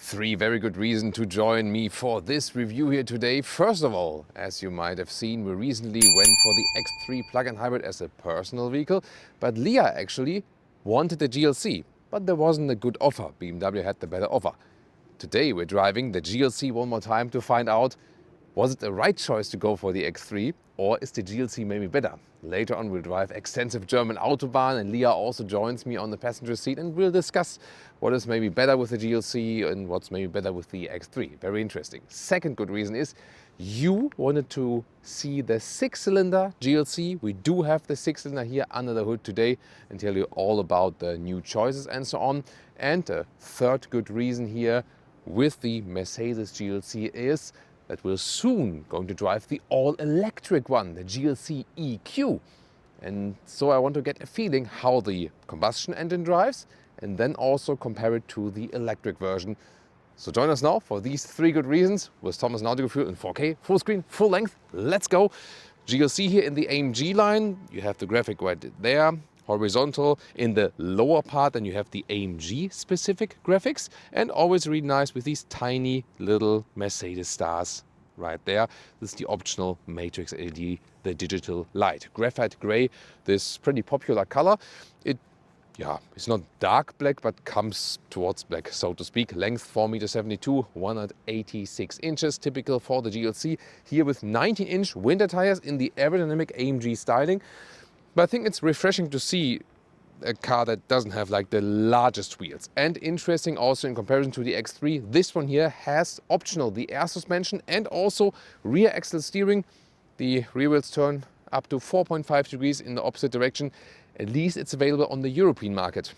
Three very good reasons to join me for this review here today. First of all, as you might have seen, we recently went for the X3 plug-in hybrid as a personal vehicle, but Leah actually wanted the GLC, but there wasn't a good offer. BMW had the better offer. Today we're driving the GLC one more time to find out, was it the right choice to go for the X3 or is the GLC maybe better? Later on we'll drive extensive German Autobahn and Leah also joins me on the passenger seat and we'll discuss what is maybe better with the GLC and what's maybe better with the X3. Very interesting. Second good reason is you wanted to see the 6-cylinder GLC. We do have the 6-cylinder here under the hood today and tell you all about the new choices and so on. And the third good reason here with the Mercedes GLC is that we're soon going to drive the all-electric one, the GLC EQ. And so I want to get a feeling how the combustion engine drives and then also compare it to the electric version. So join us now for these three good reasons with Thomas Nautical Fuel in 4K, full screen, full length. Let's go. GLC here in the AMG line. You have the graphic right there, horizontal. In the lower part, then you have the AMG specific graphics, and always really nice with these tiny little Mercedes stars right there. This is the optional matrix LED, the digital light. Graphite gray, this pretty popular color. It's not dark black, but comes towards black, so to speak. Length 4.72 m, 186 inches, typical for the GLC. Here with 19-inch winter tires in the aerodynamic AMG styling. But I think it's refreshing to see a car that doesn't have like the largest wheels. And interesting also in comparison to the X3, this one here has optional the air suspension and also rear axle steering. The rear wheels turn up to 4.5 degrees in the opposite direction. At least it's available on the European market.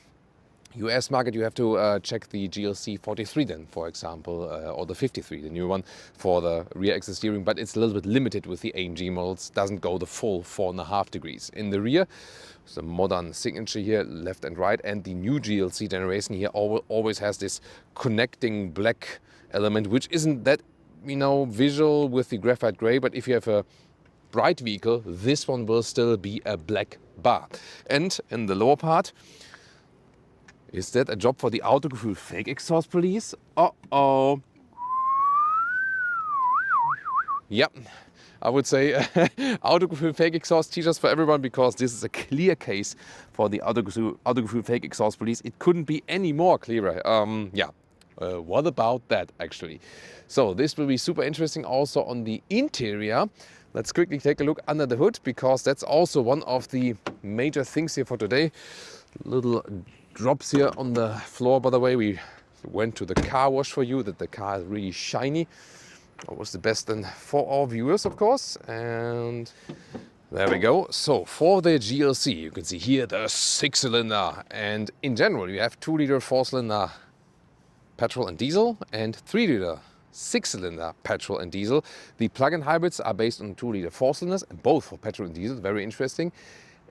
US market, you have to check the GLC 43 then, for example, or the 53, the new one, for the rear axle steering, but it's a little bit limited with the AMG models, doesn't go the full 4.5 degrees. In the rear, the modern signature here, left and right, and the new GLC generation here always has this connecting black element, which isn't that, visual with the graphite gray, but if you have a bright vehicle, this one will still be a black bar. And in the lower part, is that a job for the autofuel fake exhaust police? Uh-oh. Yep, I would say autofuel fake exhaust t-shirts for everyone, because this is a clear case for the autofuel fake exhaust police. It couldn't be any more clearer. What about that actually? So this will be super interesting also on the interior. Let's quickly take a look under the hood, because that's also one of the major things here for today. Little drops here on the floor, by the way. We went to the car wash for you, that the car is really shiny. That was the best then for our viewers, of course. And there we go. So for the GLC, you can see here the 6-cylinder. And in general, you have 2-liter 4-cylinder petrol and diesel and 3-liter 6-cylinder petrol and diesel. The plug-in hybrids are based on 2-liter 4-cylinders, and both for petrol and diesel. Very interesting.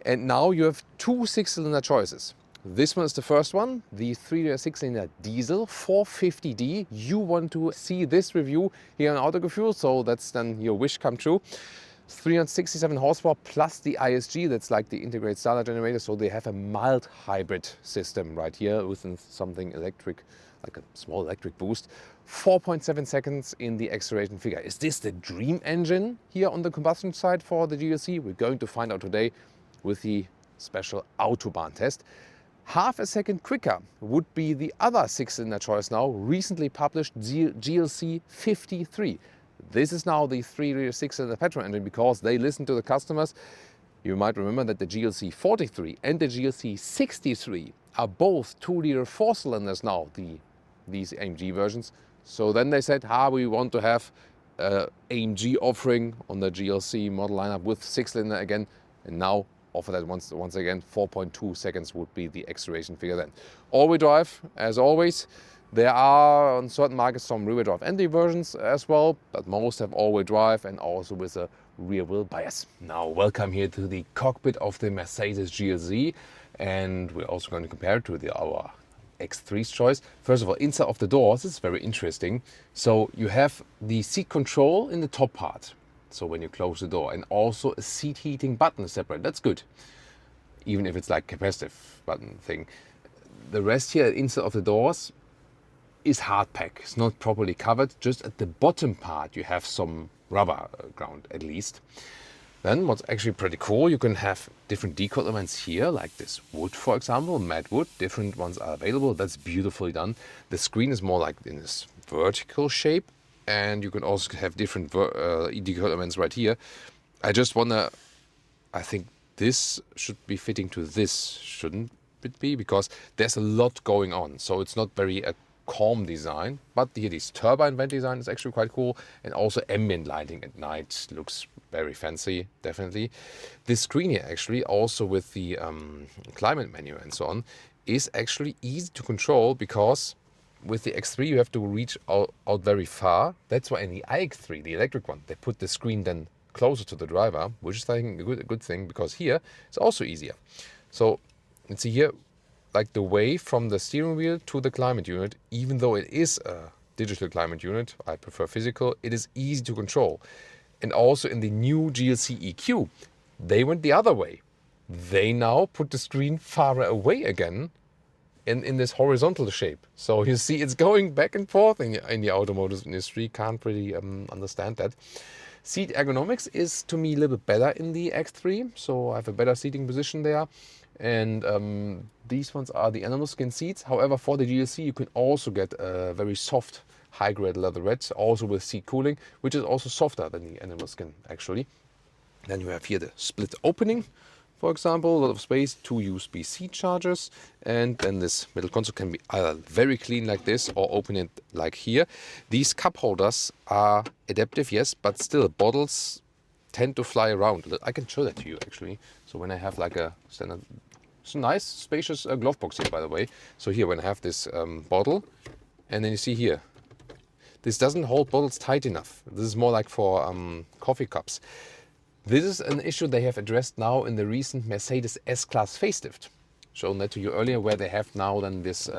And now you have two 6-cylinder choices. This one is the first one, the 3-liter 6-cylinder diesel 450D. You want to see this review here on Autoco Fuel, so that's then your wish come true. 367 horsepower plus the ISG, that's like the integrated starter generator, so they have a mild hybrid system right here with something electric, like a small electric boost. 4.7 seconds in the acceleration figure. Is this the dream engine here on the combustion side for the GLC? We're going to find out today with the special Autobahn test. Half a second quicker would be the other 6-cylinder choice now, recently published GLC 53. This is now the 3-liter 6-cylinder petrol engine, because they listen to the customers. You might remember that the GLC 43 and the GLC 63 are both 2-liter 4-cylinders now, these AMG versions. So then they said, we want to have AMG offering on the GLC model lineup with 6-cylinder again, and now offer that once again. 4.2 seconds would be the acceleration figure then. All-wheel drive, as always. There are on certain markets some rear-wheel drive entry versions as well, but most have all-wheel drive and also with a rear-wheel bias. Now welcome here to the cockpit of the Mercedes GLC, and we're also going to compare it to our X3's choice. First of all, inside of the doors, this is very interesting. So you have the seat control in the top part, so when you close the door, and also a seat heating button separate. That's good, even if it's like capacitive button thing. The rest here inside of the doors is hard pack. It's not properly covered. Just at the bottom part you have some rubber ground at least. Then what's actually pretty cool, you can have different decal elements here, like this wood, for example, matte wood. Different ones are available. That's beautifully done. The screen is more like in this vertical shape, and you can also have different decal elements right here. I just wonder, I think this should be fitting to this, shouldn't it be? Because there's a lot going on, so it's not very calm design, but here this turbine vent design is actually quite cool, and also ambient lighting at night looks very fancy, definitely. This screen here actually, also with the climate menu and so on, is actually easy to control, because with the X3 you have to reach out very far. That's why in the iX3, the electric one, they put the screen then closer to the driver, which is I think a good thing, because here it's also easier. So let's see here, like the way from the steering wheel to the climate unit, even though it is a digital climate unit, I prefer physical, it is easy to control. And also in the new GLC EQ, they went the other way. They now put the screen far away again in this horizontal shape. So you see it's going back and forth in the automotive industry. Can't really understand that. Seat ergonomics is to me a little bit better in the X3, so I have a better seating position there. And these ones are the animal skin seats. However, for the GLC you can also get a very soft high-grade leatherette, also with seat cooling, which is also softer than the animal skin actually. Then you have here the split opening, for example, a lot of space, 2 USB-C chargers, and then this middle console can be either very clean like this or open it like here. These cup holders are adaptive, yes, but still bottles tend to fly around. I can show that to you actually. So when I have like a standard, it's a nice spacious glove box here, by the way. So here when I have this bottle, and then you see here, this doesn't hold bottles tight enough. This is more like for coffee cups. This is an issue they have addressed now in the recent Mercedes S-Class facelift. Shown that to you earlier, where they have now then this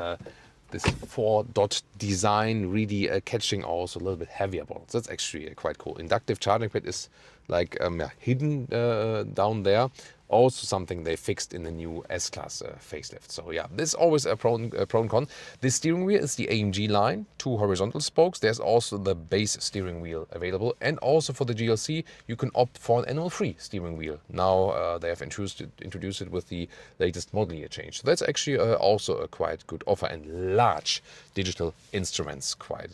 this 4-dot design, really catching also a little bit heavier bottles. That's actually quite cool. Inductive charging pad is like hidden down there. Also something they fixed in the new S-Class facelift. So yeah, this is always a pro and con. This steering wheel is the AMG-Line, 2 horizontal spokes. There's also the base steering wheel available. And also for the GLC, you can opt for an annual-free steering wheel. Now they have introduced it with the latest model year change. So that's actually also a quite good offer, and large digital instruments quite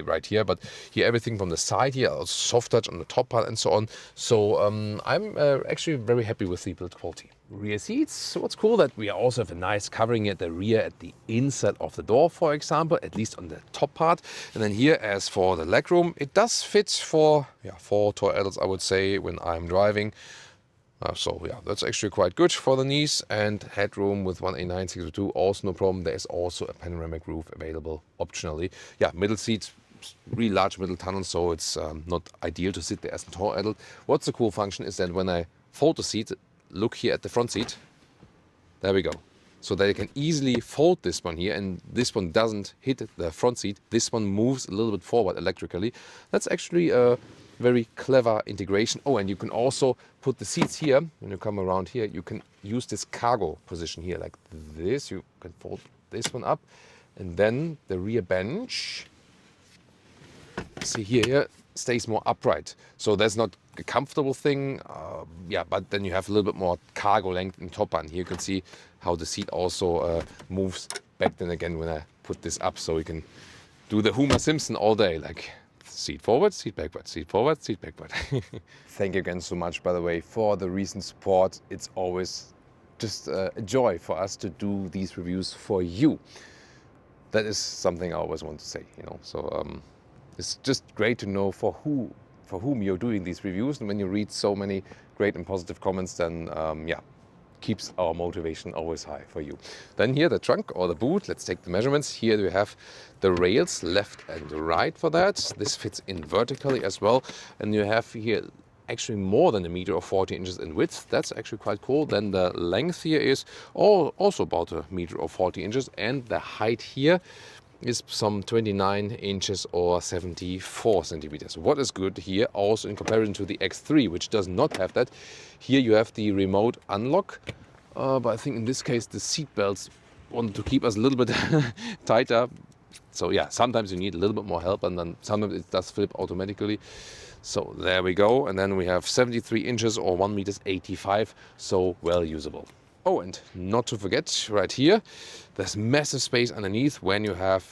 right here. But here everything from the side here, soft touch on the top part and so on. So I'm actually very happy with the build quality. Rear seats. So what's cool that we also have a nice covering at the rear at the inside of the door, for example, at least on the top part. And then here, as for the legroom, it does fit for 4 tall adults, I would say, when I'm driving. So yeah, that's actually quite good for the knees. And headroom with 189/602, also no problem. There is also a panoramic roof available optionally. Yeah, middle seats, really large middle tunnel, so it's not ideal to sit there as a tall adult. What's the cool function is that when I fold the seat, look here at the front seat, there we go. So that you can easily fold this one here, and this one doesn't hit the front seat. This one moves a little bit forward electrically. That's actually a very clever integration. Oh, and you can also put the seats here. When you come around here, you can use this cargo position here like this. You can fold this one up, and then the rear bench, see here, stays more upright. So that's not a comfortable thing, but then you have a little bit more cargo length in top end. Here you can see how the seat also moves back then again when I put this up, so you can do the Homer Simpson all day, like seat forward, seat backward, seat forward, seat backward. Thank you again so much, by the way, for the recent support. It's always just a joy for us to do these reviews for you. That is something I always want to say, you know. So it's just great to know for whom you're doing these reviews, and when you read so many great and positive comments, then keeps our motivation always high for you. Then here the trunk or the boot, let's take the measurements. Here we have the rails left and right for that. This fits in vertically as well, and you have here actually more than 1 meter or 40 inches in width. That's actually quite cool. Then the length here is also about 1 meter or 40 inches, and the height here is some 29 inches or 74 centimeters. What is good here, also in comparison to the X3, which does not have that. Here you have the remote unlock, but I think in this case the seat belts wanted to keep us a little bit tighter. So yeah, sometimes you need a little bit more help, and then sometimes it does flip automatically. So there we go, and then we have 73 inches or 1.85 meters, so well usable. Oh, and not to forget, right here, there's massive space underneath when you have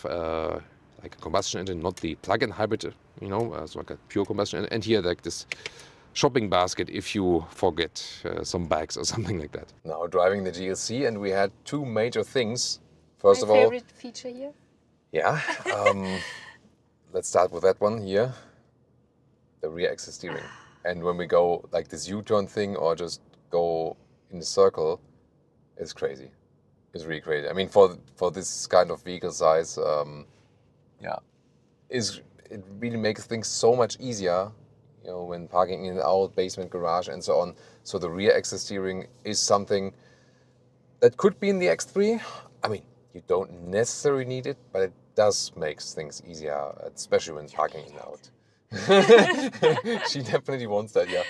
like a combustion engine, not the plug-in hybrid, you know, it's like a pure combustion engine. And here, like this shopping basket if you forget some bags or something like that. Now driving the GLC, and we had two major things. First of all, favorite feature here. Yeah, let's start with that one here, the rear axis steering. And when we go like this U-turn thing or just go in the circle, it's crazy. It's really crazy. I mean, for this kind of vehicle size, yeah, it really makes things so much easier, you know, when parking in and out, basement, garage, and so on. So the rear axis steering is something that could be in the X3. I mean, you don't necessarily need it, but it does make things easier, especially when parking in and out. She definitely wants that, yeah.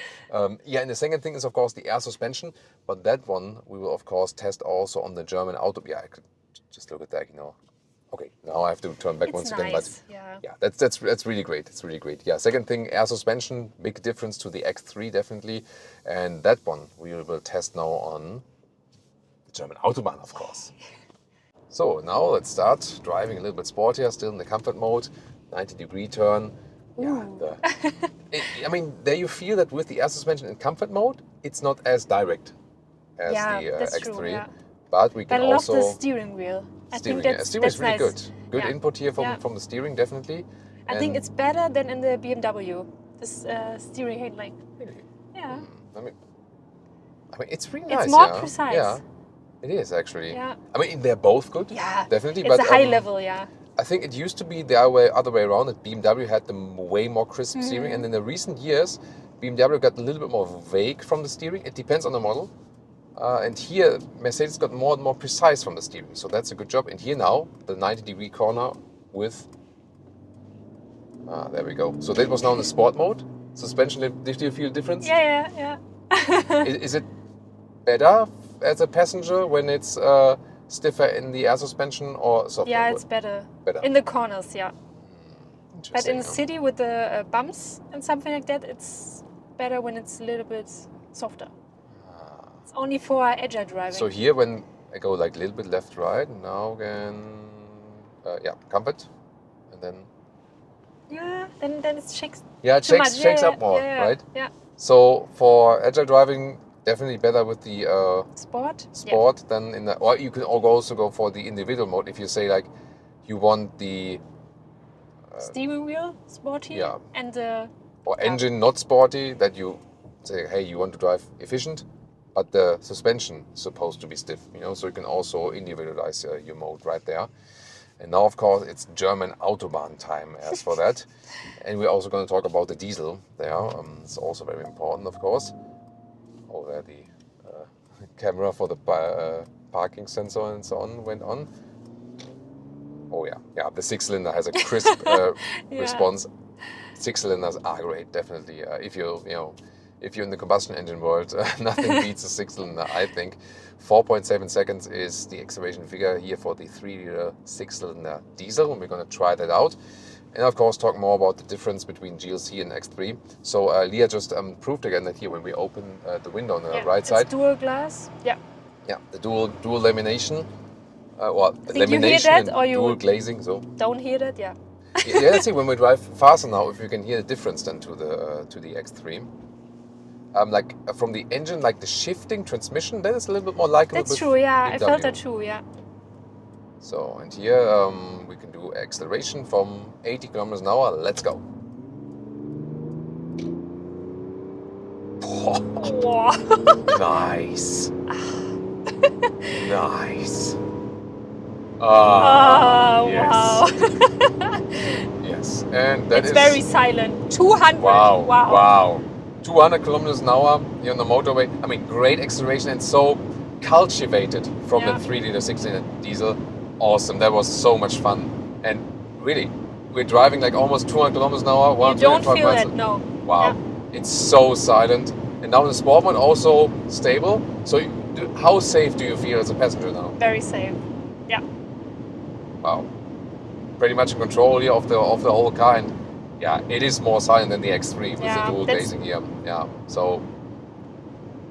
Yeah, and the second thing is, of course, the air suspension, but that one we will, of course, test also on the German auto. Yeah, I could just look at that, you know. Okay, now I have to turn back once again, but yeah, that's really great. It's really great. Yeah, second thing, air suspension, big difference to the X3, definitely. And that one we will test now on the German Autobahn, of course. So now let's start driving a little bit sportier, still in the comfort mode, 90-degree turn. Yeah, I mean, there you feel that with the air suspension in comfort mode, it's not as direct as the X3. True, yeah. But we can also... I love the steering wheel. Steering is really nice. Good input here from the steering, definitely. I think it's better than in the BMW, this steering handling. Really? Yeah. I mean, it's really nice. It's more precise. Yeah, it is actually. Yeah. I mean, they're both good. Yeah, definitely. It's a high level, yeah. I think it used to be the other way around, that BMW had the way more crisp steering, and in the recent years, BMW got a little bit more vague from the steering. It depends on the model. And here, Mercedes got more and more precise from the steering, so that's a good job. And here now, the 90-degree corner with... there we go. So that was now in the sport mode. Suspension, did you feel a difference? Yeah. Is it better as a passenger when it's stiffer in the air suspension or softer? Yeah, it's better. In the corners, yeah. But in the city with the bumps and something like that, it's better when it's a little bit softer. It's only for agile driving. So here, when I go like a little bit left, right, now again, comfort, and then... Yeah, then it shakes. Yeah, it shakes up more, right? Yeah. So for agile driving, definitely better with the sport than in the... Or you can also go for the individual mode if you say like you want the... steering wheel sporty, and the... Or engine not sporty, that you say, hey, you want to drive efficient, but the suspension is supposed to be stiff, you know, so you can also individualize your mode right there. And now, of course, it's German Autobahn time as for that. And we're also going to talk about the Diesel there. It's also very important, of course. Oh, there the camera for the parking sensor and so on went on. Oh, yeah, the six-cylinder has a crisp response. Six cylinders are great, definitely. If you're in the combustion engine world, nothing beats a six-cylinder, I think. 4.7 seconds is the acceleration figure here for the 3-liter six-cylinder diesel, and we're going to try that out. And of course, talk more about the difference between GLC and X3. So Leah just proved again that here, when we open the window on the right side, dual glass. Yeah, the dual lamination, lamination and dual glazing. So don't hear that, yeah. Yeah, let's see when we drive faster now if you can hear the difference then to the X3. Like from the engine, like the shifting transmission, that is a little bit more likable. That's true, yeah. I felt that too, yeah. So, and here we can do acceleration from 80 kilometers an hour. Let's go. Wow. Nice. Nice. Yes. Wow. Yes, and that it's very silent. 200. Wow. 200 kilometers an hour here on the motorway. I mean, great acceleration and so cultivated from the 3-liter 6-liter diesel. Awesome. That was so much fun. And really, we're driving like almost 200 kilometers an hour. You don't feel it, no. Wow. Yeah. It's so silent. And now the sport mode also stable. So how safe do you feel as a passenger now? Very safe. Yeah. Wow. pretty much in control here of the whole car, and yeah, it is more silent than the X3 with the dual glazing here. Yeah, so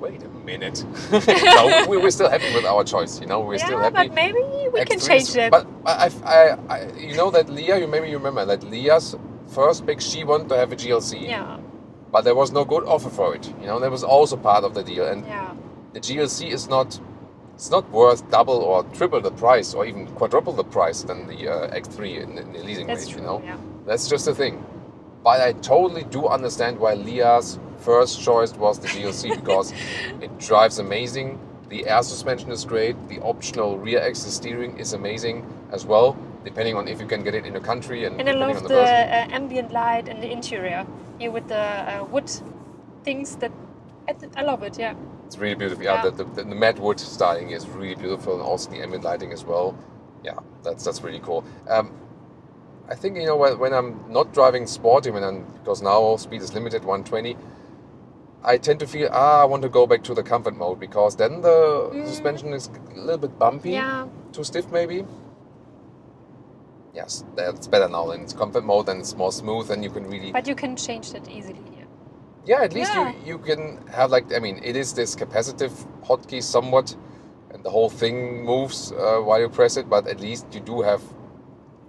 wait a minute. No, we're still happy with our choice. You know, we're still happy. But maybe we can change that. But I you know that Leah, you remember that Leah's first pick, she wanted to have a GLC. Yeah. But there was no good offer for it. You know, that was also part of the deal. And yeah. the GLC is not worth double or triple the price, or even quadruple the price than the X3 in the leasing range. True, you know, yeah. That's just the thing. But I totally do understand why Leah's first choice was the GLC, because it drives amazing. The air suspension is great. The optional rear axis steering is amazing as well, depending on if you can get it in the country and I depending love on the version. ambient light and the interior here with the wood things. That I love it. Yeah. It's really beautiful. Yeah, the matte wood styling is really beautiful, and also the ambient lighting as well. Yeah, that's really cool. I think, you know, when I'm not driving sporty, because now speed is limited 120, I tend to feel I want to go back to the comfort mode, because then the suspension is a little bit bumpy, too stiff maybe. Yes, that's better now. Then it's comfort mode, and it's more smooth, and you can really. But you can change that easily here. Yeah, at least you can have, like, I mean, it is this capacitive hotkey somewhat, and the whole thing moves while you press it, but at least you do have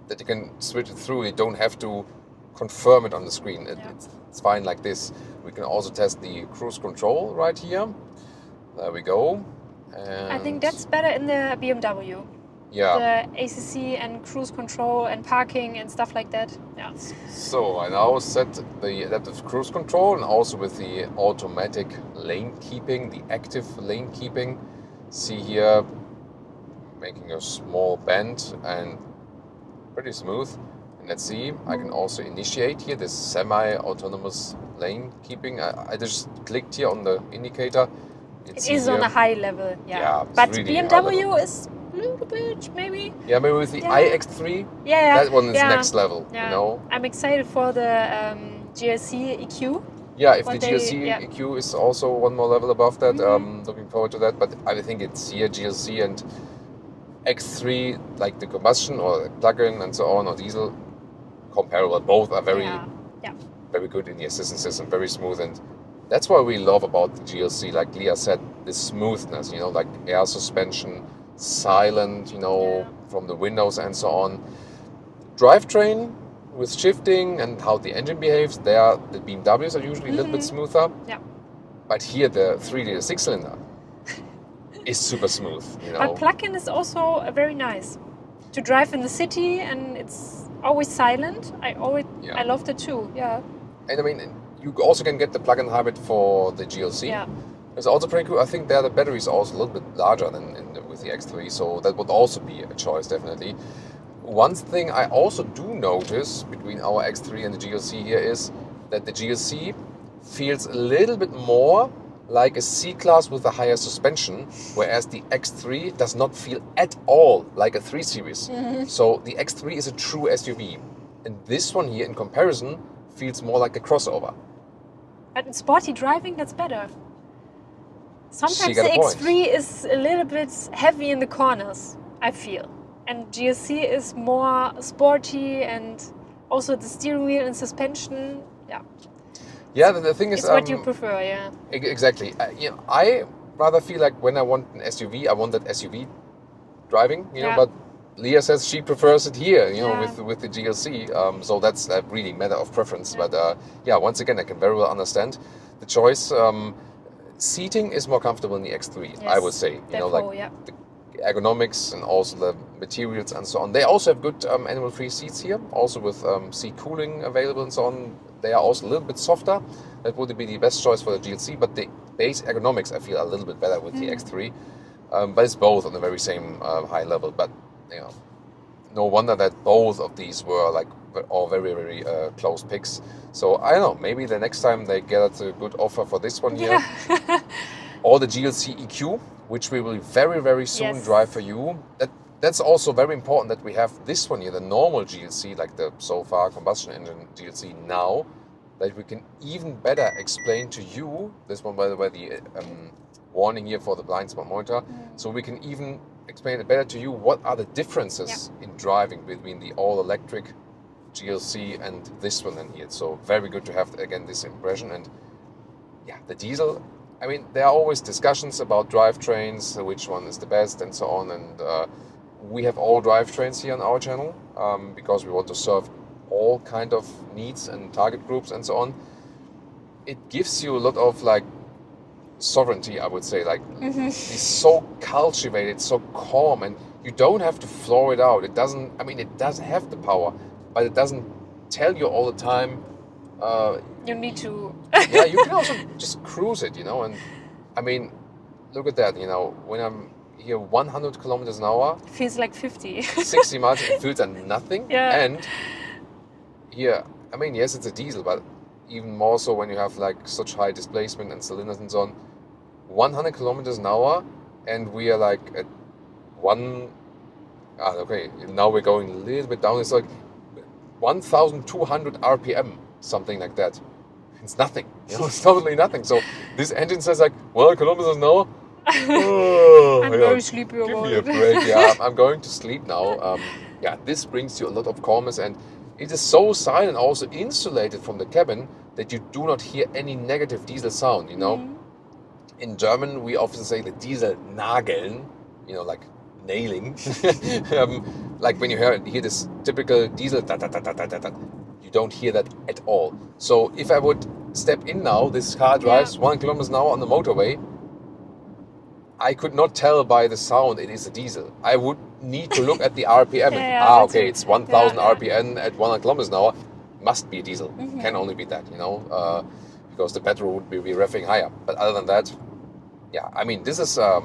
that you can switch it through. You don't have to confirm it on the screen. It's fine like this. We can also test the cruise control right here. There we go. And I think that's better in the BMW. Yeah. The ACC and cruise control and parking and stuff like that. Yeah. So I now set the adaptive cruise control, and also with the automatic lane keeping, the active lane keeping. See here, making a small bend and pretty smooth. And let's see, I can also initiate here this semi-autonomous lane keeping. I just clicked here on the indicator. It is on a high level, yeah. But really BMW is a little bit, maybe. Yeah, maybe with the iX3, yeah, that one is next level, you know. I'm excited for the GLC EQ. Yeah, if the GLC EQ is also one more level above that, looking forward to that. But I think it's here, GLC and X3, like the combustion or plug-in and so on, or diesel, comparable. Both are very good in the assistance system, very smooth, and that's what we love about the GLC. Like Leah said, the smoothness, you know, like air suspension, silent, you know, from the windows and so on. Drivetrain with shifting and how the engine behaves, the BMWs are usually a little bit smoother. Yeah. But here the 3-liter 6-cylinder is super smooth, you know. But plug-in is also very nice to drive in the city, and it's always silent. I loved it too. Yeah. And I mean, you also can get the plug-in hybrid for the GLC. Yeah. It's also pretty cool. I think there the battery is also a little bit larger than with the X3, so that would also be a choice, definitely. One thing I also do notice between our X3 and the GLC here is that the GLC feels a little bit more like a C-Class with a higher suspension, whereas the X3 does not feel at all like a 3 Series. So the X3 is a true SUV. And this one here, in comparison, feels more like a crossover. But in sporty driving, that's better. Sometimes the X3 is a little bit heavy in the corners, I feel. And GLC is more sporty, and also the steering wheel and suspension, Yeah, the thing is... It's what you prefer, yeah. Exactly. You know, I rather feel like when I want an SUV, I want that SUV driving, you know, but Leah says she prefers it here, you know, with the GLC. So that's a really matter of preference. But once again, I can very well understand the choice. Seating is more comfortable in the X3, I would say. You know, like the ergonomics and also the materials and so on. They also have good animal-free seats here, also with seat cooling available and so on. They are also a little bit softer. That would be the best choice for the GLC, but the base ergonomics I feel a little bit better with the X3. But it's both on the very same high level. But you know, no wonder that both of these were like all very, very close picks. So I don't know, maybe the next time they get a good offer for this one here, or the GLC EQ, which we will very, very soon drive for you. That's also very important that we have this one here, the normal GLC, like the so far combustion engine GLC now, that we can even better explain to you, this one by the way, the warning here for the blind spot monitor, so we can even explain it better to you. What are the differences in driving between the all-electric GLC and this one in here? So very good to have, again, this impression. And yeah, the diesel, I mean, there are always discussions about drivetrains, which one is the best and so on. And we have all drivetrains here on our channel because we want to serve all kind of needs and target groups and so on. It gives you a lot of like sovereignty, I would say. Like it's so cultivated, so calm, and you don't have to floor it out. It doesn't, I mean, it does have the power, but it doesn't tell you all the time. You need to. Yeah, you can also just cruise it, you know. And I mean, look at that, you know, when I'm here 100 kilometers an hour, It feels like 50. 60 miles, it feels like nothing. Yeah. And here, I mean, yes, it's a diesel, but even more so when you have like such high displacement and cylinders and so on. 100 kilometers an hour, and we are like at okay, now we're going a little bit down. It's like 1,200 RPM, something like that. It's nothing, you know, it's totally nothing. So this engine says like 100 kilometers an hour. Oh, I'm very sleepy give about me a it. break. Yeah, I'm going to sleep now. Yeah, this brings you a lot of calmness, and it is so silent, also insulated from the cabin, that you do not hear any negative diesel sound, you know. In German, we often say the diesel nageln, you know, like nailing. Like when you hear this typical diesel, you don't hear that at all. So if I would step in now, this car drives 1 kilometers an hour on the motorway, I could not tell by the sound it is a diesel. I would need to look at the RPM. Okay, it's 1,000 RPM at 100 kilometers an hour. Must be a diesel. Can only be that, you know, because the petrol would be revving higher. But other than that, yeah, I mean, this is a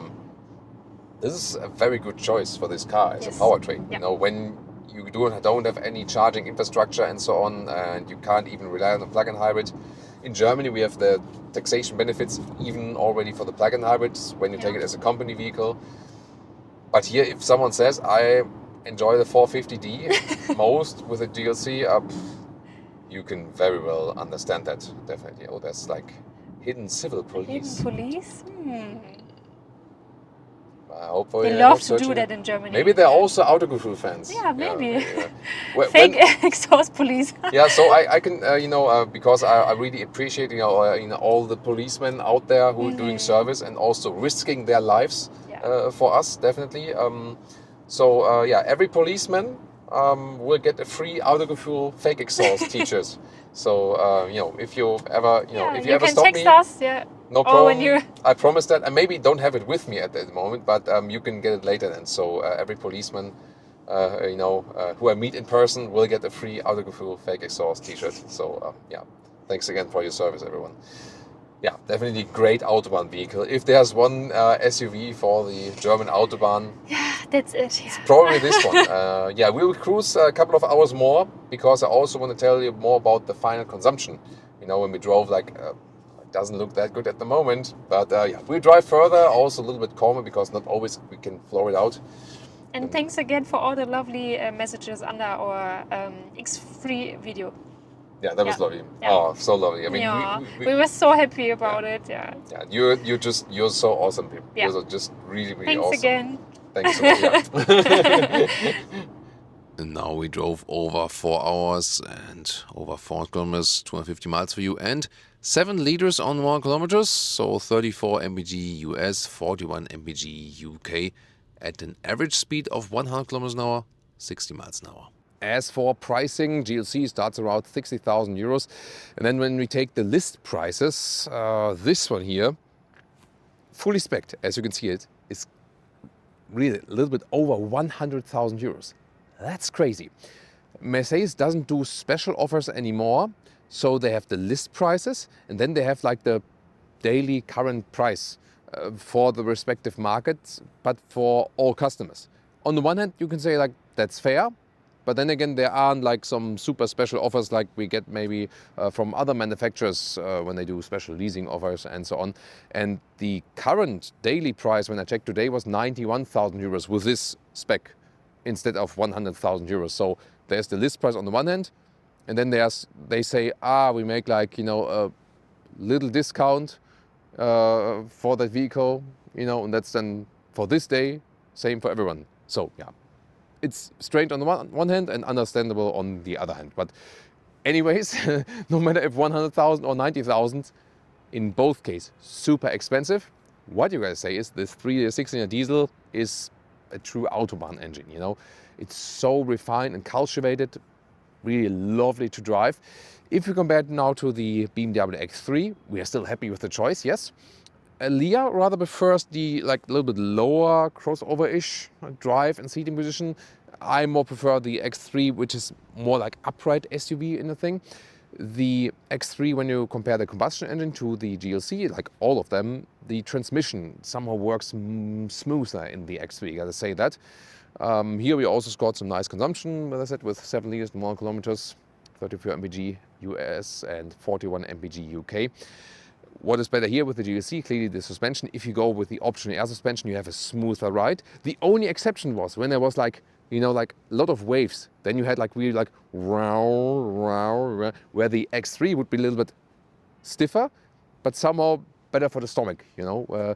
very good choice for this car as a powertrain. You know, when you don't have any charging infrastructure and so on, and you can't even rely on a plug-in hybrid. In Germany, we have the taxation benefits even already for the plug-in hybrids when you take it as a company vehicle. But here, if someone says, I enjoy the 450D most with a GLC, you can very well understand that, definitely. Oh, there's like hidden civil police. Hidden police? Hopefully They they're love not to searching. do that in Germany. Maybe they're also autogefühl fans. Yeah, maybe. When, Fake exhaust police. yeah, so I can, you know, because I really appreciate, you know, all the policemen out there who are doing service and also risking their lives for us, definitely. Yeah, every policeman will get a free autogefühl fake exhaust teachers. So, you know, if you ever, you know, if you ever can stop text me, us, no or problem. when you... I promise that. And maybe don't have it with me at the moment, but you can get it later then. So every policeman, you know, who I meet in person will get a free autogefühl fake exhaust t-shirt. So yeah, thanks again for your service, everyone. Yeah, definitely great Autobahn vehicle. If there's one SUV for the German Autobahn, Yeah, that's it. it's probably this one. Yeah, we'll cruise a couple of hours more because I also want to tell you more about the final consumption. You know, when we drove, like, it doesn't look that good at the moment, but yeah, we'll drive further, also a little bit calmer because not always we can floor it out. And thanks again for all the lovely messages under our X3 video. Yeah, that was lovely. Yeah. Oh, so lovely. I mean, we were so happy about it. Yeah. Yeah, you're so awesome, people. Yeah. You're just really, really Thanks awesome. again. Thanks so much. Yeah. And now we drove over 4 hours and over 4 kilometers, 250 miles for you, and 7 liters on 1 kilometers, so 34 mpg US, 41 mpg UK, at an average speed of 100 kilometers an hour, 60 miles an hour. As for pricing, GLC starts around 60,000 euros. And then when we take the list prices, this one here, fully spec'd, as you can see it, is really a little bit over 100,000 euros. That's crazy. Mercedes doesn't do special offers anymore. So they have the list prices, and then they have like the daily current price for the respective markets, but for all customers. On the one hand, you can say like, that's fair. But then again, there aren't like some super special offers like we get maybe from other manufacturers when they do special leasing offers and so on. And the current daily price when I checked today was 91,000 euros with this spec instead of 100,000 euros. So there's the list price on the one hand, and then they say, we make like, you know, a little discount for that vehicle, you know, and that's then for this day same for everyone. So yeah, it's strange on the one hand and understandable on the other hand. But anyways, no matter if 100,000 or 90,000, in both cases, super expensive. What you guys say is this 3-liter 6-cylinder diesel is a true autobahn engine, you know. It's so refined and cultivated, really lovely to drive. If you compare it now to the BMW X3, we are still happy with the choice, yes. Leah rather prefers the like little bit lower crossover-ish drive and seating position. I more prefer the X3, which is more like upright SUV in the thing. The X3, when you compare the combustion engine to the GLC, like all of them, the transmission somehow works smoother in the X3, gotta say that. Here we also scored some nice consumption, as I said, with 7 liters and 1 kilometers, 34 mpg US and 41 mpg UK. What is better here with the GLC? Clearly the suspension. If you go with the optional air suspension, you have a smoother ride. The only exception was when there was like, you know, like a lot of waves. Then you had like really like where the X3 would be a little bit stiffer, but somehow better for the stomach, you know.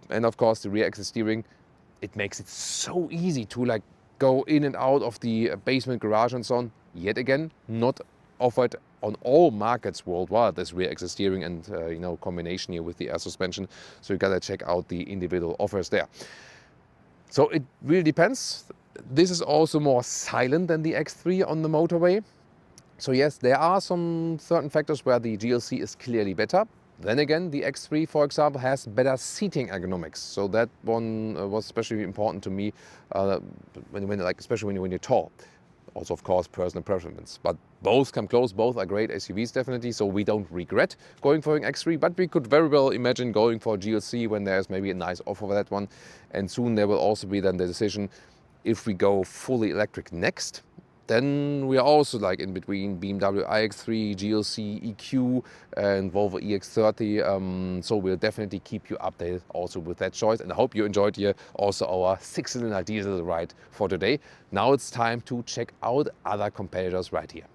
And of course the rear axle steering, it makes it so easy to like go in and out of the basement garage and so on. Yet again, not offered on all markets worldwide, this rear axle steering and you know, combination here with the air suspension. So you gotta check out the individual offers there. So it really depends. This is also more silent than the X3 on the motorway. So yes, there are some certain factors where the GLC is clearly better. Then again, the X3, for example, has better seating ergonomics. So that one was especially important to me, especially when you're tall. Also, of course, personal preference. But both come close. Both are great SUVs, definitely. So we don't regret going for an X3. But we could very well imagine going for a GLC when there's maybe a nice offer for that one. And soon there will also be then the decision if we go fully electric next. Then we are also like in between BMW iX3, GLC, EQ and Volvo EX30. So we'll definitely keep you updated also with that choice. And I hope you enjoyed here also our 6-cylinder diesel ride for today. Now it's time to check out other competitors right here.